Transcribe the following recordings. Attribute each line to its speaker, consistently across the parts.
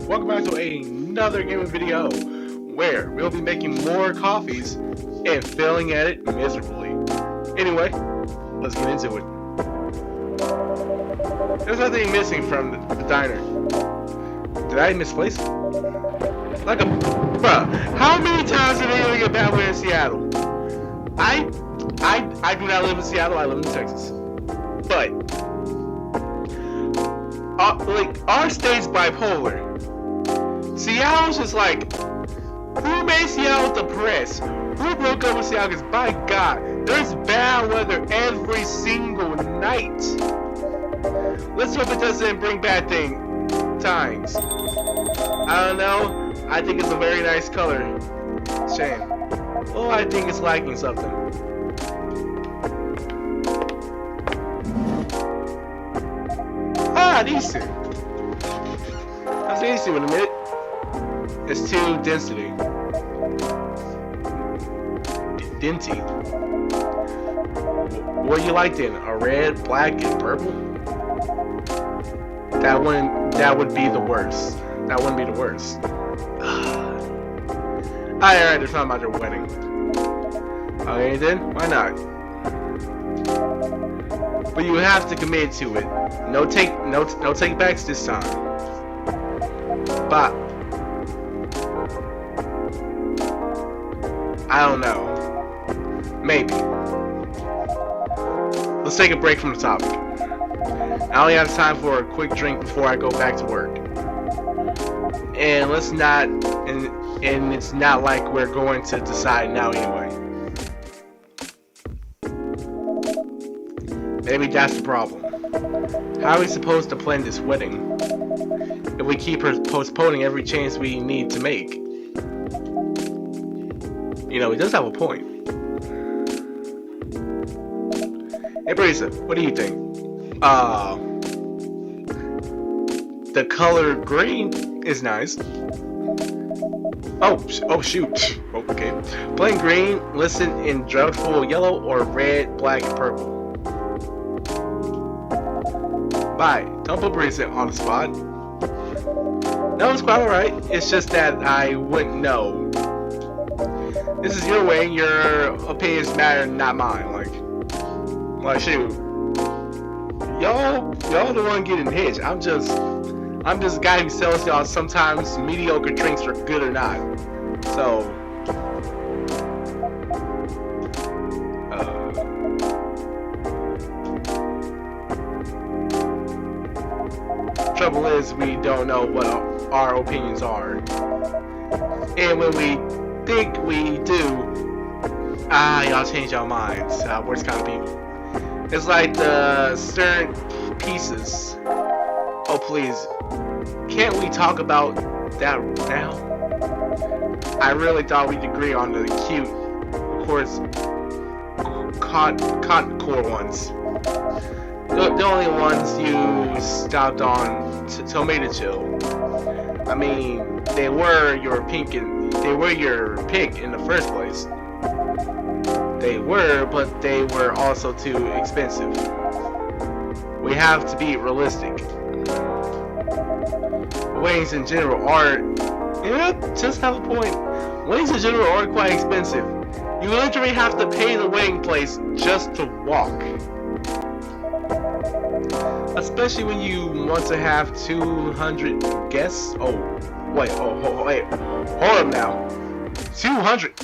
Speaker 1: Welcome back to another gaming video where we'll be making more coffees and failing at it miserably. Anyway, let's get into it. There's nothing missing from the diner. Did I misplace it? Like a... Bruh, how many times did they really get bad weather in Seattle? I do not live in Seattle, I live in Texas. But like, our state's bipolar. Seattle's just like, who made Seattle depressed? Who broke up with Seattle? Because by God, there's bad weather every single night. Let's hope it doesn't bring bad times. I don't know. I think it's a very nice color. Shame. Oh, I think it's lacking something. Ah, decent. That's easy in a minute. It's too density. Denty. What do you like then? A red, black, and purple? That would be the worst. That wouldn't be the worst. Alright, it's not about your wedding. Okay then, why not? But you have to commit to it. No take backs this time. But I don't know. Maybe. Let's take a break from the topic. I only have time for a quick drink before I go back to work. And let's not, and it's not like we're going to decide now anyway. Maybe that's the problem. How are we supposed to plan this wedding if we keep postponing every chance we need to make? You know, he does have a point. Hey, Brisa, what do you think? The color green is nice. Oh shoot. Okay. Plain green, listen in dreadful yellow, or red, black, and purple. Bye. Don't put Brisa on the spot. No, it's quite alright. It's just that I wouldn't know. This is your way. Your opinions matter, not mine. Like shoot. Y'all the one getting hitched. I'm just a guy who tells y'all sometimes mediocre drinks are good or not. So, trouble is we don't know what our opinions are, and when we think we do, y'all change your minds. Worst kind of people. It's like the certain pieces. Oh please. Can't we talk about that now? I really thought we'd agree on the cute, of course, cotton core ones. The only ones you stopped on tomato chill. I mean, they were your pick in the first place. They were, but they were also too expensive. We have to be realistic. Weddings in general are, just have a point. Weddings in general are quite expensive. You literally have to pay the wedding place just to walk. Especially when you want to have 200 guests. Hold up now. 200.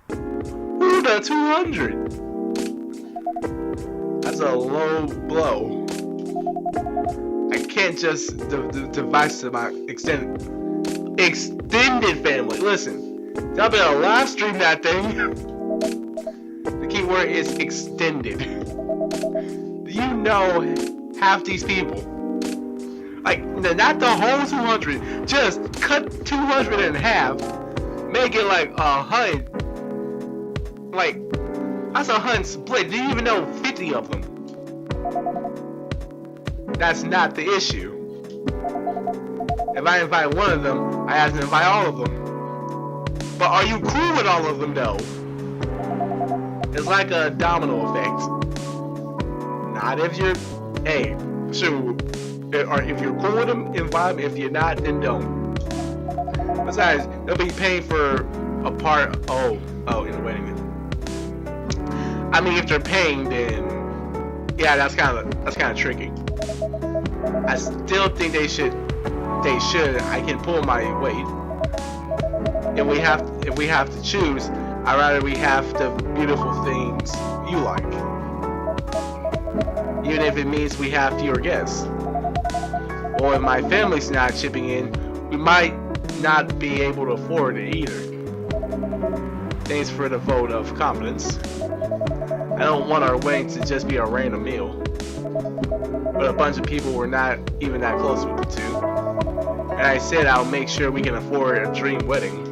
Speaker 1: Who the 200? That's a low blow. I can't just devise to my extended family. Listen, y'all better live stream that thing. The key word is extended. You know, half these people, like, not the whole 200, just cut 200 in half, make it like 100. Like, that's 100 split. Do you even know 50 of them? That's not the issue. If I invite one of them, I have to invite all of them. But are you cool with all of them though? It's like a domino effect. Not if you're hey, shoot, or if you're cool with them, invite them. If you're not, then don't. Besides, they'll be paying for a part. Oh, wait a minute. I mean, if they're paying, then yeah, that's kind of tricky. I still think they should. I can pull my weight. If we have to choose, I'd rather we have the beautiful things you like. Even if it means we have fewer guests. Or if my family's not chipping in, we might not be able to afford it either. Thanks for the vote of confidence. I don't want our wedding to just be a random meal. But a bunch of people were not even that close with the two. And I said I'll make sure we can afford a dream wedding.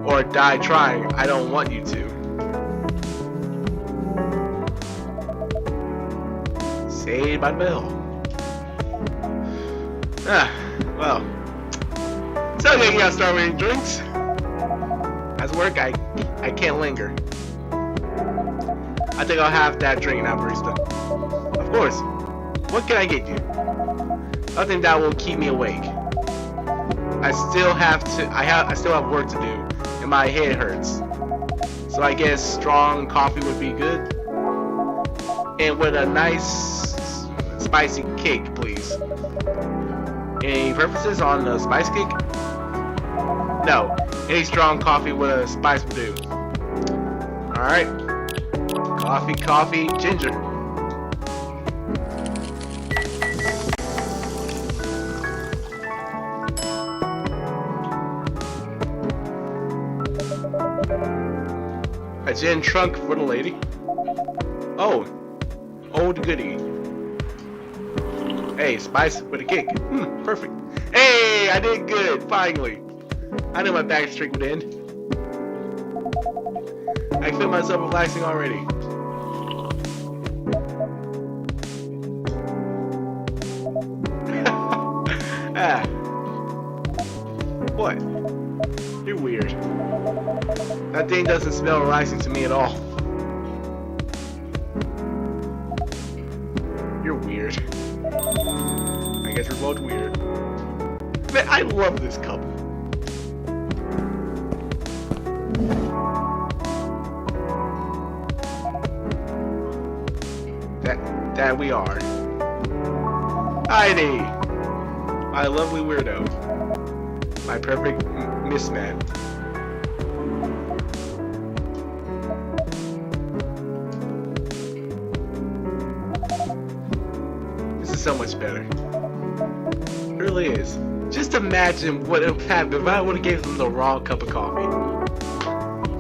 Speaker 1: Or die trying. I don't want you to. Saved by the bell. Well. So yeah, you gotta start with drinks. As work, I can't linger. I think I'll have that drink now, barista. Of course. What can I get you? Nothing that will keep me awake. I still have work to do, and my head hurts. So I guess strong coffee would be good. And with a nice spicy cake, please. Any preferences on the spice cake? No. Any strong coffee with a spice will do. Alright. Coffee, ginger. A gin trunk for the lady. Oh, old goodie. Hey, spice with a kick. Perfect. Hey, I did good, finally. I knew my back streak would end. I feel myself relaxing already. What? You're weird. That thing doesn't smell relaxing to me at all. You're weird. I guess we're both weird. Man, I love this couple. That we are. Heidi! My lovely weirdo. My perfect mismatch. This is so much better. It really is. Just imagine what it would happen if I would have gave them the wrong cup of coffee.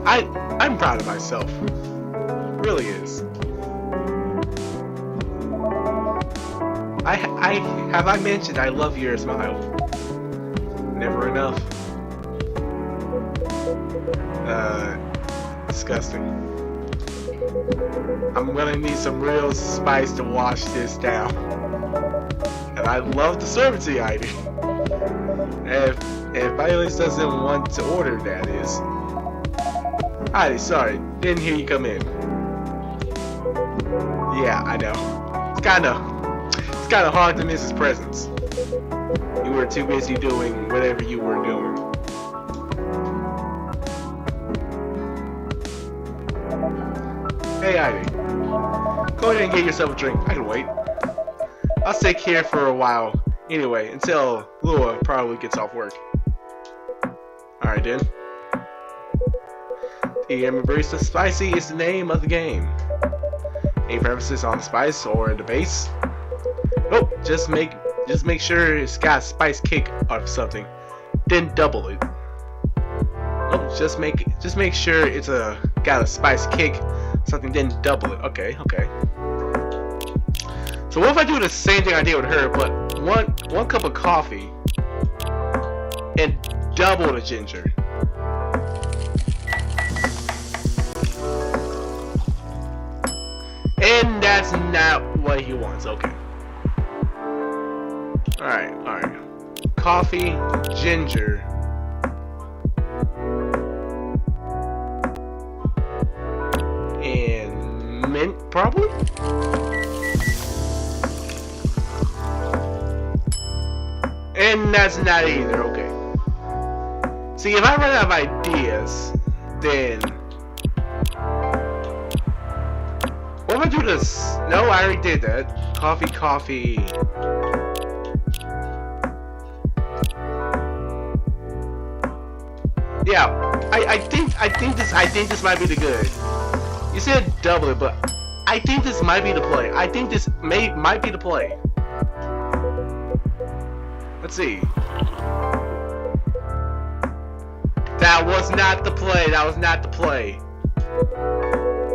Speaker 1: I'm proud of myself. It really is. Have I mentioned I love your smile? Never enough. Disgusting. I'm gonna need some real spice to wash this down. And I'd love to serve it to you, Heidi. If Violet doesn't want to order, that is. Heidi, sorry, didn't hear you come in. Yeah, I know. It's kind of hard to miss his presence. You were too busy doing whatever you were doing. Hey, Heidi. Go ahead and get yourself a drink. I can wait. I'll stay here for a while. Anyway, until Lua probably gets off work. Alright then. The barista spicy is the name of the game. Any preferences on the spice or the base? Nope, just make sure it's got a spice kick or something. Then double it. Nope, just make sure it's got a spice kick, something, then double it. Okay. So what if I do the same thing I did with her, but one cup of coffee and double the ginger? And that's not what he wants. Okay. Alright. Coffee, ginger. And mint, probably? And that's not either, okay. See, if I run out of ideas, then... What if I do this? No, I already did that. Coffee. Yeah, I think this might be the good. You said double it, but I think this might be the play. I think this might be the play. Let's see. That was not the play. That was not the play.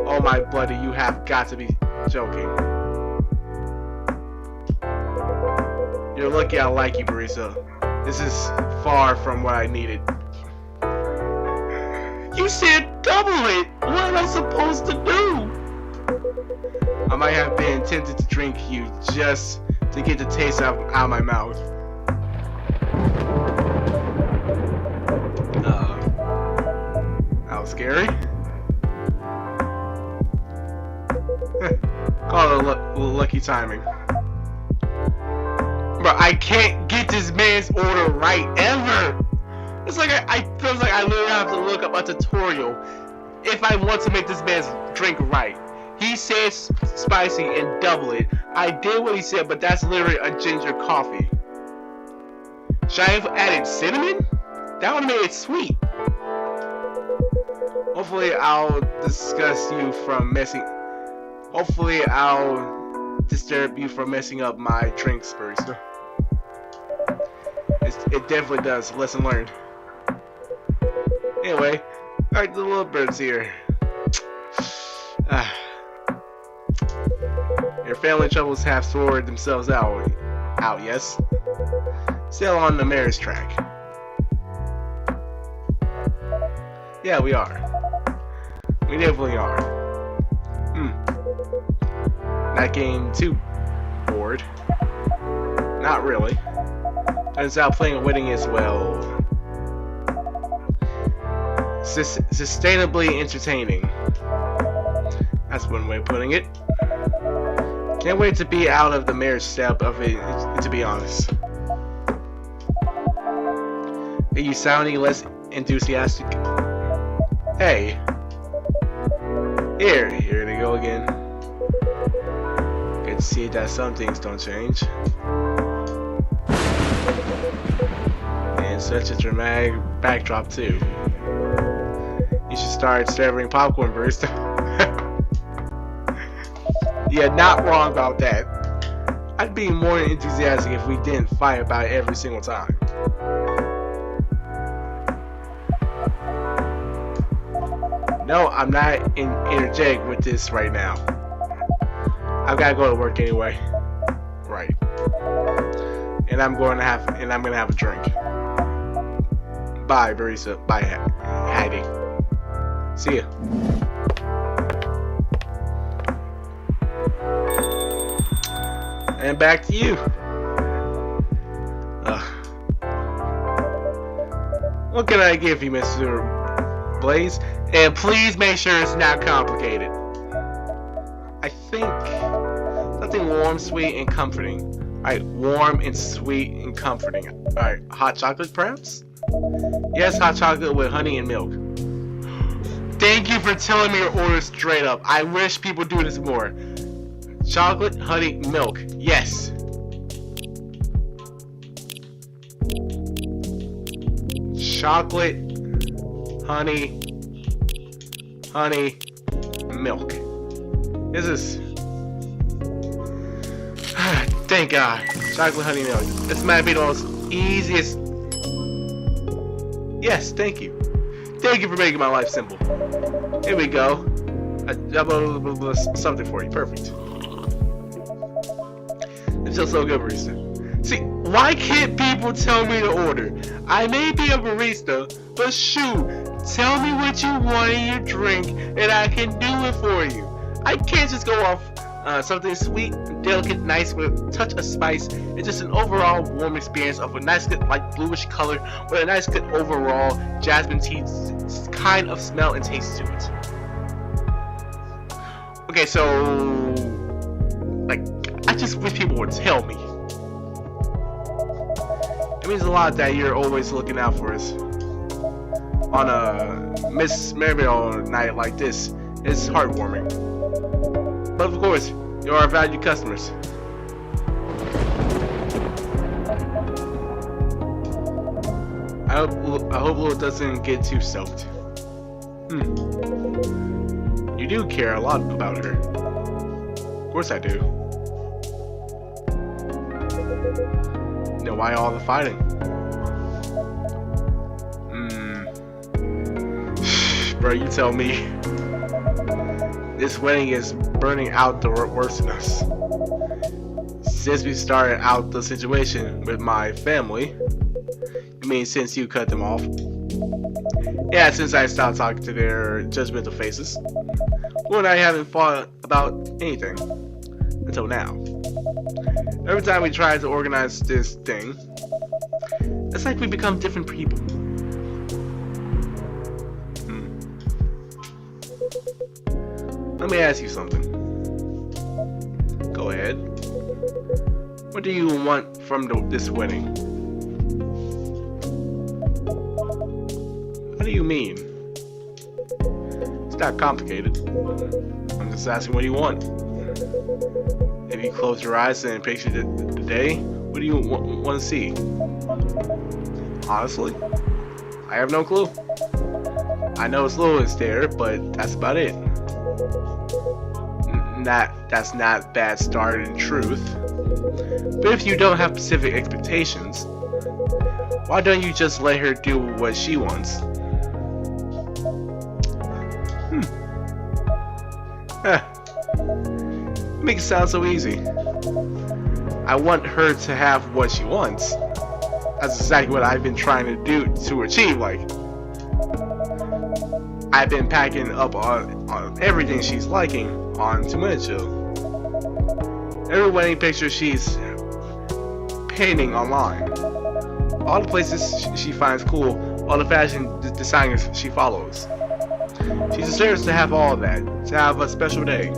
Speaker 1: Oh my buddy, you have got to be joking. You're lucky I like you, Barista. This is far from what I needed. You said double it! What am I supposed to do? I might have been tempted to drink you just to get the taste out of my mouth. That was scary. Call it lucky timing. Bro, I can't get this man's order right ever. It's like I feels like I literally have to look up a tutorial if I want to make this man's drink right. He said spicy and double it. I did what he said, but that's literally a ginger coffee. Should I have added cinnamon? That would have made it sweet. Hopefully I'll disturb you from messing up my drinks, barista. It definitely does. Lesson learned. Anyway, alright, the little birds here. Your family troubles have sorted themselves out, yes? Still on the mayor's track. Yeah, we are. We definitely are. Not getting too bored. Not really. Turns out playing and winning is, well, sustainably entertaining. That's one way of putting it. Can't wait to be out of the marriage step of it, to be honest. Are you sounding less enthusiastic? Hey. Here they go again. Good to see that some things don't change. And such a dramatic backdrop too. You should start serving popcorn, barista. Yeah, not wrong about that. I'd be more enthusiastic if we didn't fight about it every single time. No, I'm not energetic with this right now. I've got to go to work anyway. Right. And I'm gonna have a drink. Bye, barista. Bye, Heidi. See ya. And back to you. What can I give you, Mr. Blaze? And please make sure it's not complicated. I think something warm, sweet, and comforting. Alright, warm and sweet and comforting. Alright, hot chocolate perhaps? Yes, hot chocolate with honey and milk. Thank you for telling me your order straight up. I wish people do this more. Chocolate, honey, milk. Yes. Chocolate, honey, milk. This is... Thank God. Chocolate, honey, milk. This might be the most easiest... Yes, thank you. Thank you for making my life simple. Here we go. Something for you. Perfect. It feels so good, barista. See, why can't people tell me to order? I may be a barista, but shoot, tell me what you want in your drink, and I can do it for you. I can't just go off something sweet, delicate, nice with a touch of spice. It's just an overall warm experience of a nice, good, like bluish color with a nice, good overall jasmine tea kind of smell and taste to it. Okay, so like, I just wish people would tell me. It means a lot that you're always looking out for us. On a Miss Maribel night like this, it's heartwarming. But of course, you're our valued customers. I hope Lil doesn't get too soaked. You do care a lot about her. Of course I do. Then why all the fighting? Bro, you tell me. This wedding is burning out the worst in us. Since we started out the situation with my family, you mean since you cut them off? Yeah, since I stopped talking to their judgmental faces. Well, and I haven't fought about anything until now. Every time we try to organize this thing, it's like we become different people. Let me ask you something. Go ahead. What do you want from this wedding? What do you mean? It's not complicated. I'm just asking what do you want? If you close your eyes and picture the day, what do you want to see? Honestly, I have no clue. I know Slow is there, but that's about it. That's not a bad start in truth. But if you don't have specific expectations, why don't you just let her do what she wants? It makes it sound so easy. I want her to have what she wants. That's exactly what I've been trying to do to achieve. Like, I've been packing up on everything she's liking onto Miniature. Every wedding picture she's painting online. All the places she finds cool, all the fashion designers she follows. She deserves to have all of that, to have a special day.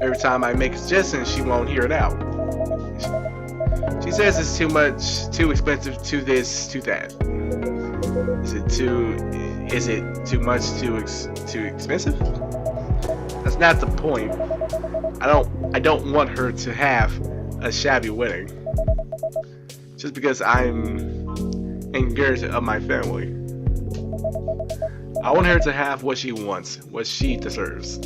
Speaker 1: Every time I make a suggestion, she won't hear it out. She says it's too much, too expensive, to this, to that. Is it too much, too expensive? That's not the point. I don't want her to have a shabby wedding. Just because I'm engaged of my family. I want her to have what she wants, what she deserves.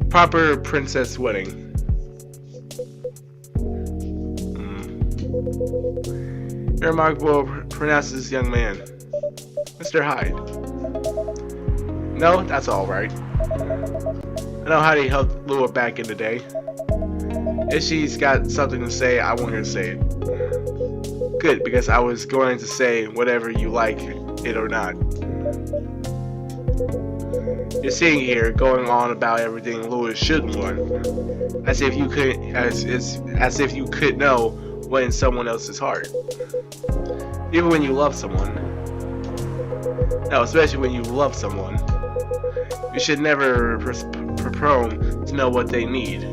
Speaker 1: Proper princess wedding. A remarkable pronounces young man. Mr. Hyde. No, that's alright. I know how to help lure back in the day. If she's got something to say, I want her to say it. Good, because I was going to say whatever you like it or not. You're sitting here going on about everything Louis should want, as if you could know what in someone else's heart. Even when you love someone. No, especially when you love someone. You should never prone to know what they need.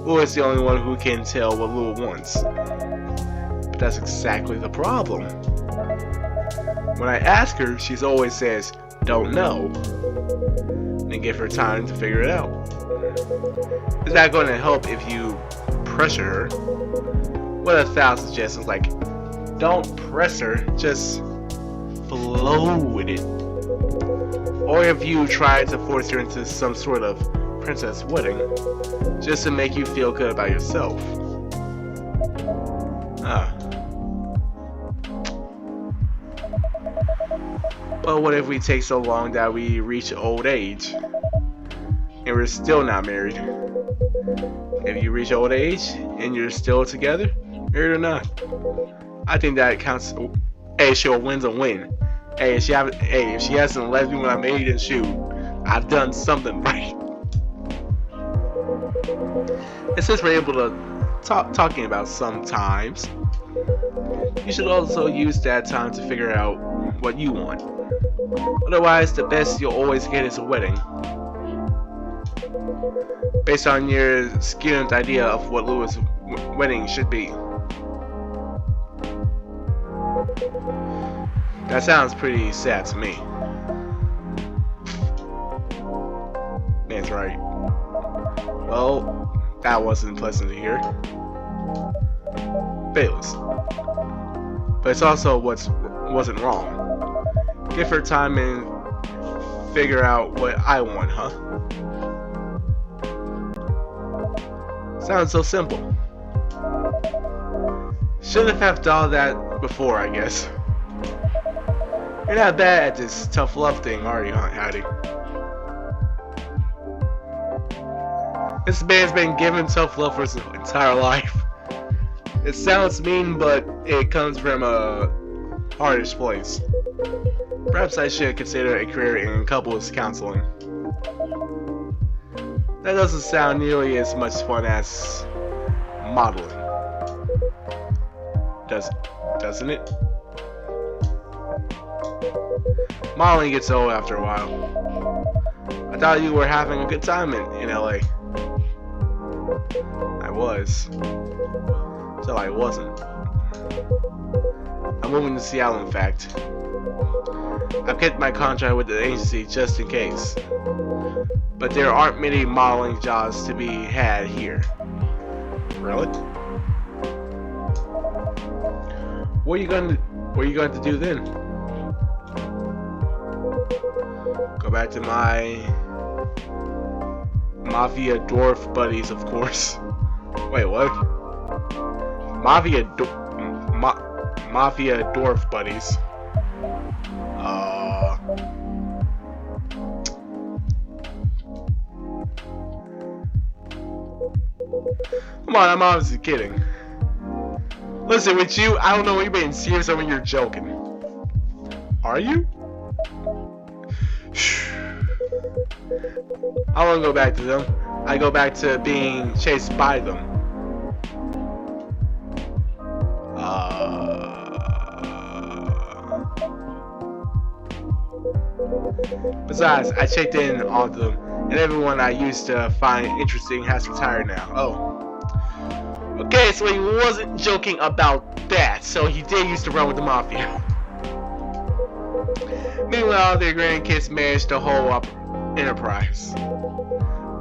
Speaker 1: Louis is the only one who can tell what Louis wants. But that's exactly the problem. When I ask her, she always says, "Don't know." Then give her time to figure it out. It's not going to help if you pressure her. What 1,000 suggestions, like, don't press her, just flow with it. Or if you try to force her into some sort of princess wedding, just to make you feel good about yourself. But what if we take so long that we reach old age and we're still not married? If you reach old age and you're still together, married or not, I think that counts. Hey, she'll win's a win. Hey, if she hasn't left me when I'm 8, then shoot, I've done something right. And since we're able to talking about sometimes, you should also use that time to figure out what you want. Otherwise, the best you'll always get is a wedding. Based on your skewed idea of what Louis' wedding should be. That sounds pretty sad to me. Man's right. Well, that wasn't pleasant to hear. Bayless. But it's also what wasn't wrong. Give her time and figure out what I want, huh? Sounds so simple. Shouldn't have thought of that before, I guess. You're not bad at this tough love thing, are you, Hattie? This man's been giving tough love for his entire life. It sounds mean, but it comes from a hardest place. Perhaps I should consider a career in couples counseling. That doesn't sound nearly as much fun as modeling. Doesn't it? Modeling gets old after a while. I thought you were having a good time in LA. I was. Till I wasn't. I'm moving to Seattle, in fact. I've kept my contract with the agency just in case. But there aren't many modeling jobs to be had here. Really? What are you going to do then? Go back to my Mafia dwarf buddies, of course. Wait, what? Mafia dwarf buddies. Come on, I'm obviously kidding. Listen, with you, I don't know if you're being serious or when you're joking. Are you? I won't go back to them. I go back to being chased by them. Besides, I checked in on them, and everyone I used to find interesting has retired now. Oh. Okay, so he wasn't joking about that, so he did used to run with the Mafia. Meanwhile, their grandkids managed the whole enterprise.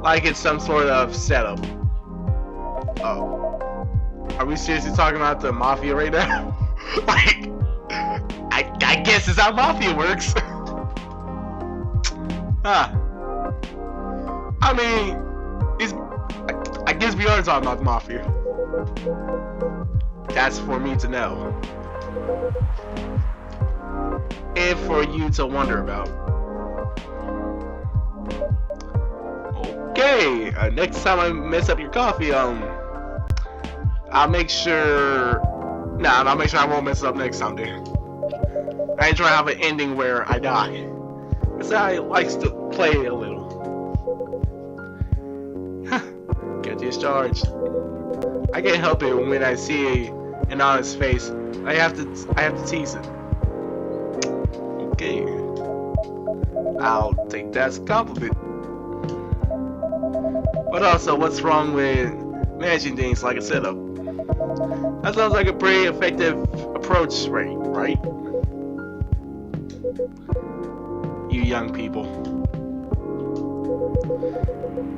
Speaker 1: Like it's some sort of setup. Oh. Are we seriously talking about the Mafia right now? Like, I guess it's how Mafia works. Huh. I mean, I guess we are talking about the Mafia. That's for me to know. And for you to wonder about. Okay, next time I mess up your coffee, I'll make sure... Nah, I'll make sure I won't mess it up next time, dude. I ain't trying to have an ending where I die. Because I likes to play a little. Get discharged. I can't help it when I see an honest face. I have to tease it. Okay. I'll take that as a compliment. But also, what's wrong with managing things like a setup? That sounds like a pretty effective approach, right? You young people.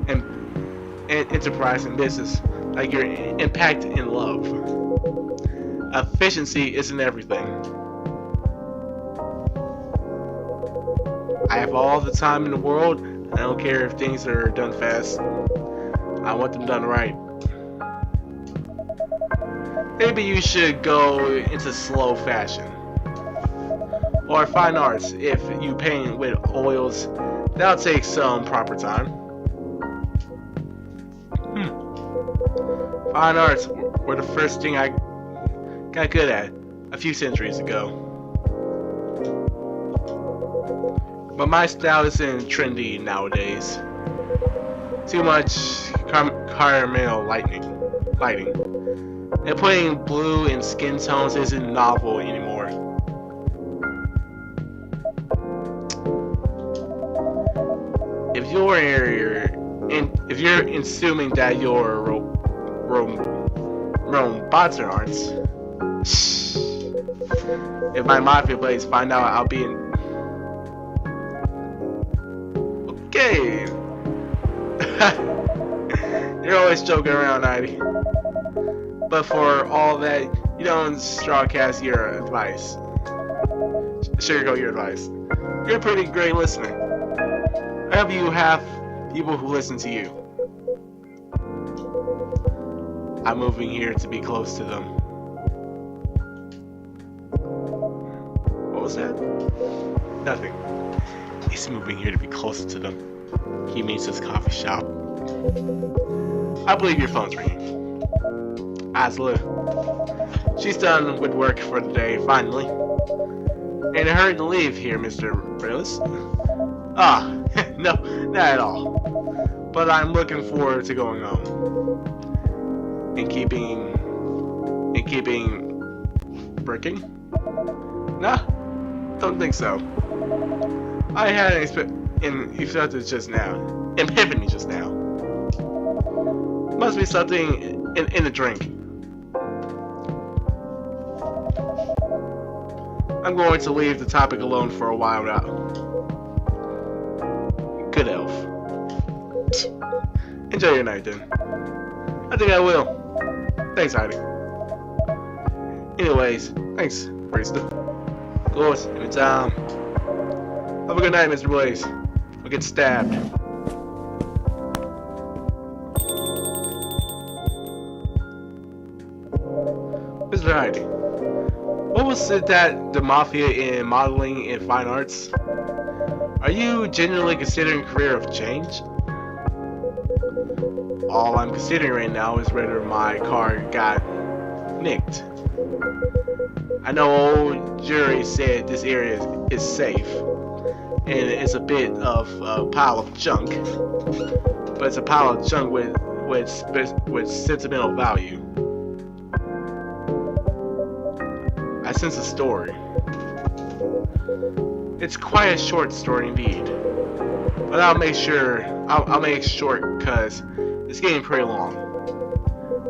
Speaker 1: And enterprise and business, like your impact in love. Efficiency isn't everything. I have all the time in the world. I don't care if things are done fast. I want them done right. Maybe you should go into slow fashion. Or fine arts, if you paint with oils. That'll take some proper time. Fine arts were the first thing I got good at a few centuries ago. But my style isn't trendy nowadays. Too much caramel lighting. And putting blue in skin tones isn't novel anymore. you're if you're assuming that you're robots or aren't, if my mafia plays find out, I'll be in. Okay. You're always joking around, Heidi. But for all that, you don't strawcast your advice. Sugarcoat your advice. You're a pretty great listener. I hope you have people who listen to you. I'm moving here to be close to them. What was that? Nothing. He's moving here to be closer to them. He means his coffee shop. I believe your phone's ringing. Asla. She's done with work for the day, finally. In a hurry to leave here, Mr. Release. Ah, no, not at all. But I'm looking forward to going home. And keeping working? Nah, don't think so. I had an epiphany just now. Must be something in the drink. I'm going to leave the topic alone for a while now. Good elf. Enjoy your night then. I think I will. Thanks, Heidi. Anyways, thanks, Barista. Of course, anytime. Have a good night, Mr. Blaze. I'll get stabbed. Mr. Heidi, what was it that the Mafia in modeling and fine arts? Are you genuinely considering a career of change? All I'm considering right now is whether my car got nicked. I know old jury said this area is safe, and it's a bit of a pile of junk, but it's a pile of junk with sentimental value. I sense a story. It's quite a short story indeed, but I'll make it short because it's getting pretty long.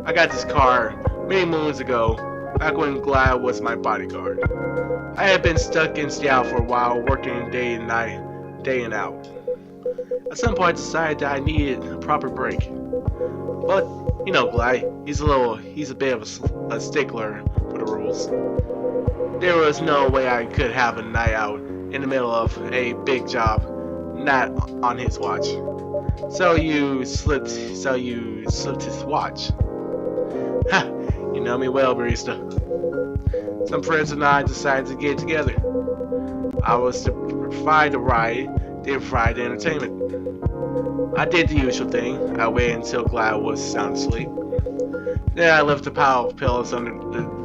Speaker 1: I got this car many moons ago, back when Glad was my bodyguard. I had been stuck in Seattle for a while, working day and out. At some point I decided that I needed a proper break. But, you know Glad, he's a bit of a stickler for the rules. There was no way I could have a night out in the middle of a big job, not on his watch. So you slipped his watch. Ha! You know me well, Barista. Some friends and I decided to get together. I was to provide the ride, they provide the entertainment. I did the usual thing. I waited until Glad was sound asleep. Then I left a pile of pillows under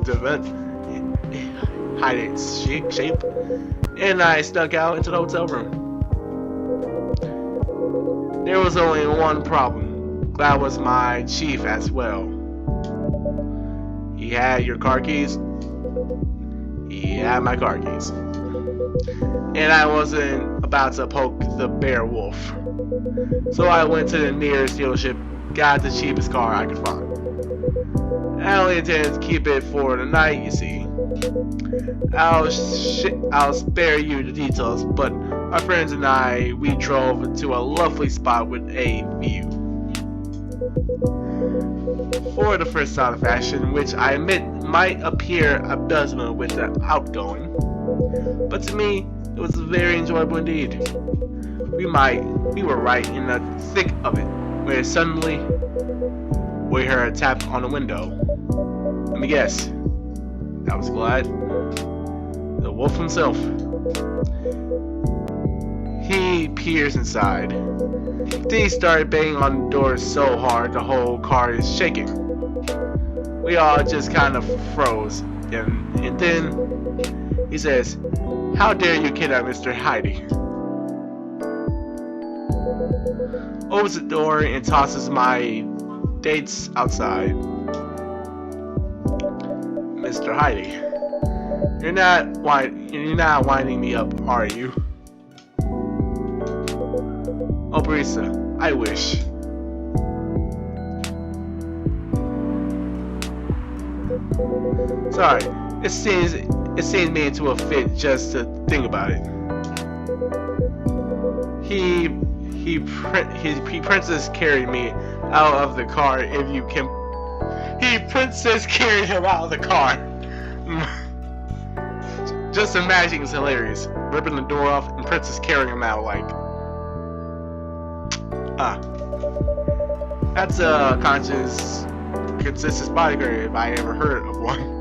Speaker 1: the vent, hide its shape, and I snuck out into the hotel room. There was only one problem. Glad was my chief as well. He had your car keys. He had my car keys. And I wasn't about to poke the bear wolf. So I went to the nearest dealership, got the cheapest car I could find. I only intended to keep it for the night, you see. I'll spare you the details, but my friends and I, we drove to a lovely spot with a view. For the first time of fashion, which I admit might appear abysmal with the outgoing, but to me, it was very enjoyable indeed. We were right in the thick of it, when suddenly, we heard a tap on the window. Let me guess, that was Glad, the wolf himself. He peers inside. Then he started banging on the door so hard the whole car is shaking. We all just kind of froze. And then he says, "How dare you kidnap Mr. Heidi?" Opens the door and tosses my dates outside. Mr. Heidi, you're not winding me up, are you? Oh, barista, I wish. Sorry, it sends me into a fit just to think about it. He princess carried me out of the car. If you can, he princess carried him out of the car. Just imagining it's hilarious. Ripping the door off and princess carrying him out like, that's a consistent bodyguard if I ever heard of one.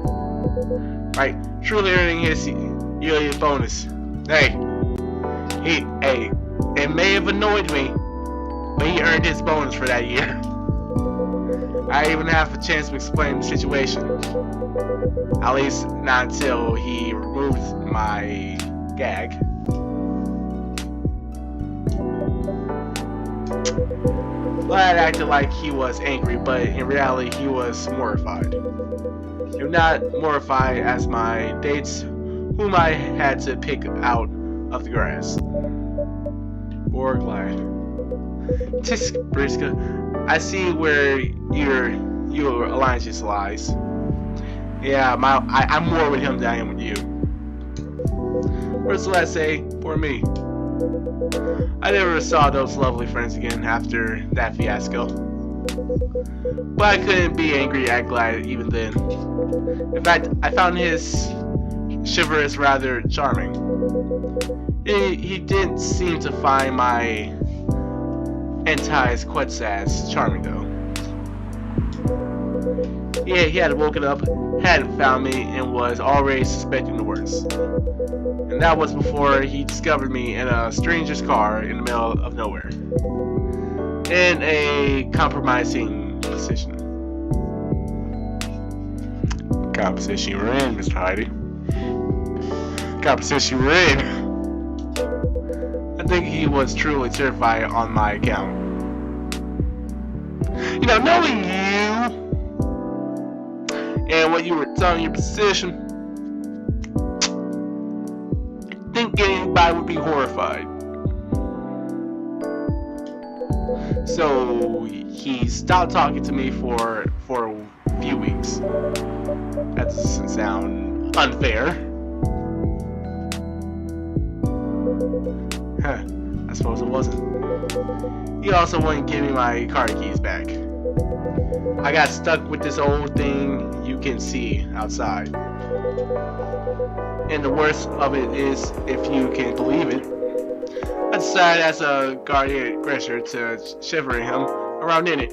Speaker 1: Right, truly earning his yearly bonus. Hey, it may have annoyed me, but he earned his bonus for that year. I even have a chance to explain the situation. At least not until he removed my gag. Glad acted like he was angry, but in reality he was mortified. If not mortified as my dates, whom I had to pick out of the grass. Or glad. Tisk, Briska, I see where your alliance lies. Yeah, I'm more with him than I am with you. What's the last say for me? I never saw those lovely friends again after that fiasco. But I couldn't be angry at Glad even then. In fact, I found his chivalrous rather charming. He didn't seem to find my anti-Quetzas charming though. Yeah, he had woken up, hadn't found me, and was already suspecting the worst. And that was before he discovered me in a stranger's car in the middle of nowhere. In a compromising position. Composition you were in, Mr. Heidi. Composition you were in. I think he was truly terrified on my account. You know, knowing you and what you were telling your position, I think anybody would be horrified. So he stopped talking to me for a few weeks. That doesn't sound unfair. Huh, I suppose it wasn't. He also wouldn't give me my car keys back. I got stuck with this old thing you can see outside. And the worst of it is, if you can believe it, I decided as a guardian aggressor to shiver him around in it.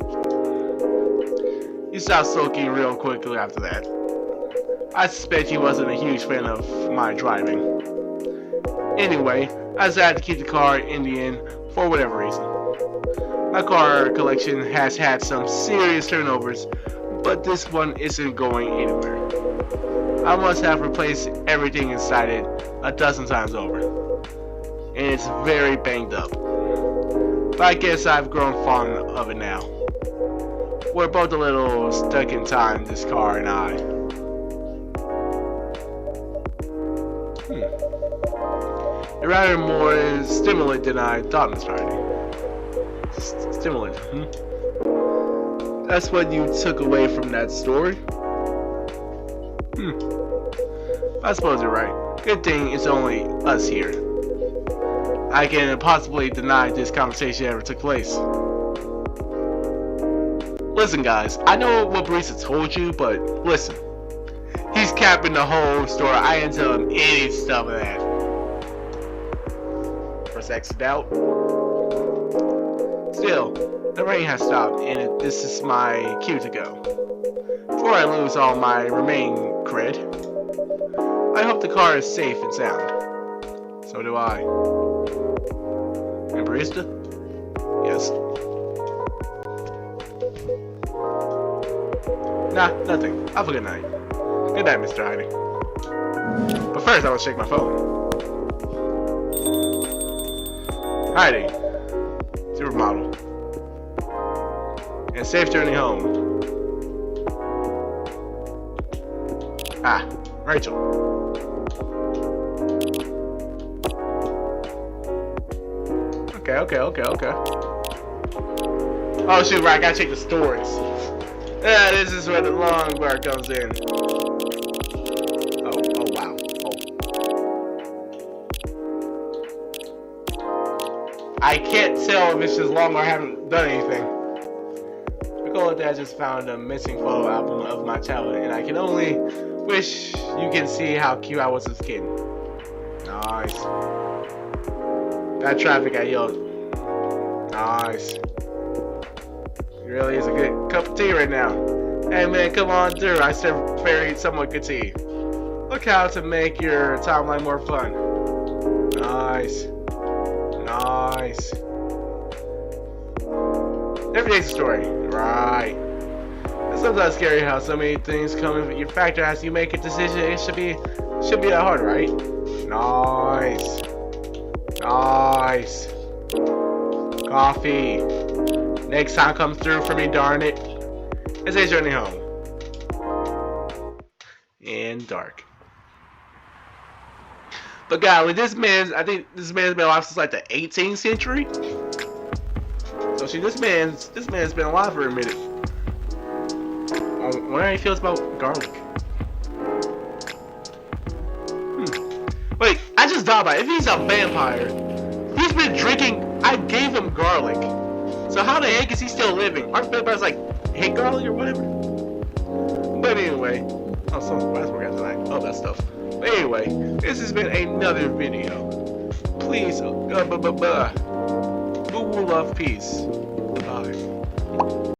Speaker 1: He stopped sulking real quickly after that. I suspect he wasn't a huge fan of my driving. Anyway, I decided to keep the car in the end for whatever reason. My car collection has had some serious turnovers, but this one isn't going anywhere. I must have replaced everything inside it a dozen times over, and it's very banged up. But I guess I've grown fond of it now. We're both a little stuck in time, this car and I. It's rather more stimulant than I thought, Mr. Hardy. Stimulant, That's what you took away from that story? I suppose you're right. Good thing it's only us here. I can possibly deny this conversation ever took place. Listen guys, I know what Barista told you, but listen. He's capping the whole story. I didn't tell him any stuff of that. First exit out. Still, the rain has stopped, and this is my cue to go. Before I lose all my remaining cred, I hope the car is safe and sound. So do I. And Barista? Yes. Nah, nothing. Have a good night. Good night, Mr. Heidi. But first, I will check my phone. Heidi. Supermodel. And safe journey home. Ah, Rachel. Okay. Oh shoot, right, I gotta check the stories. Yeah, this is where the long bar comes in. Oh wow. Oh. I can't tell if it's just long or I haven't done anything. Because I just found a missing photo album of my childhood, and I can only wish you can see how cute I was as a kid. Nice. That traffic I yelled. Nice. It really is a good cup of tea right now. Hey man, come on through. I serve very somewhat good tea. Look how to make your timeline more fun. Nice. Every day's a story. Right. It's sometimes scary how so many things come in your factor as you make a decision. It should be that hard, right? Nice. Coffee. Next time comes through for me, darn it. It's a journey home. In dark. But golly, I think this man's been alive since like the 18th century. So see, this man's been alive for a minute. I wonder how he feels about garlic. Wait, I just thought about it. If he's a vampire, he's been drinking. I gave him garlic. So how the heck is he still living? Aren't vampires like hate garlic or whatever? But anyway, oh, some classwork got tonight. Oh, that stuff. But anyway, this has been another video. Please, boo love peace.